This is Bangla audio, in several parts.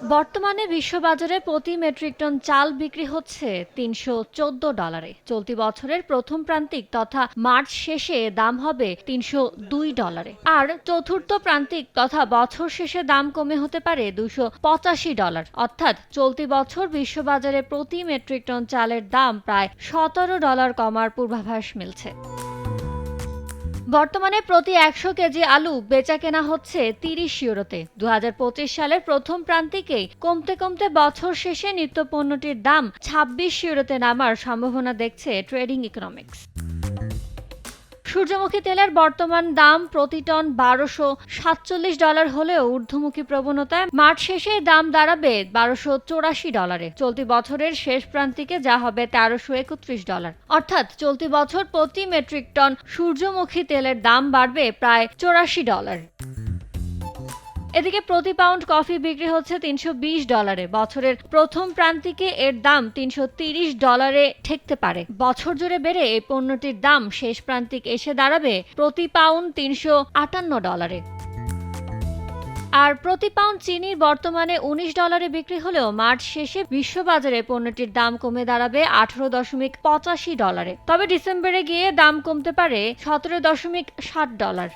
বর্তমানে বিশ্ববাজারে প্রতি মেট্রিক টন চাল বিক্রি হচ্ছে $314। চলতি বছরের প্রথম প্রান্তিক তথা মার্চ শেষে দাম হবে $302, আর চতুর্থ প্রান্তিক তথা বছর শেষে দাম কমে হতে পারে $285। অর্থাৎ চলতি বছর বিশ্ববাজারে প্রতি মেট্রিক টন চালের দাম প্রায় $17 কমার পূর্বাভাস মিলছে। বর্তমানে প্রতি 100 কেজি আলু বেচাকেনা হচ্ছে 30 ইউরোতে। 2025 সালের প্রথম প্রান্তিকেই কমতে কমতে বছর শেষে নিত্যপণ্যটির দাম 26 ইউরোতে নামার সম্ভাবনা দেখছে ট্রেডিং ইকোনমিক্স। সূর্যমুখী তেলের বর্তমান দাম প্রতি টন $1247 হলেও ঊর্ধ্বমুখী প্রবণতায় মার্চ শেষে দাম দাঁড়াবে $1284। চলতি বছরের শেষ প্রান্তিকে যা হবে $1331। অর্থাৎ চলতি বছর প্রতি মেট্রিক টন সূর্যমুখী তেলের দাম বাড়বে প্রায় $84। এদিকে প্রতি পাউন্ড কফি বিক্রি হচ্ছে $320। বছরের প্রথম প্রান্তিকে এর দাম $330 ঠেকতে পারে। বছর জুড়ে বেড়ে এই পণ্যটির দাম শেষ প্রান্তিক এসে দাঁড়াবে প্রতি পাউন্ড $358। আর প্রতি পাউন্ড চিনির বর্তমানে $19 বিক্রি হলেও মার্চ শেষে বিশ্ববাজারে পণ্যটির দাম কমে দাঁড়াবে $18.85। তবে ডিসেম্বরে গিয়ে দাম কমতে পারে $17.60।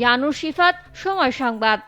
ইয়ানুর শিফাত, সময় সংবাদ।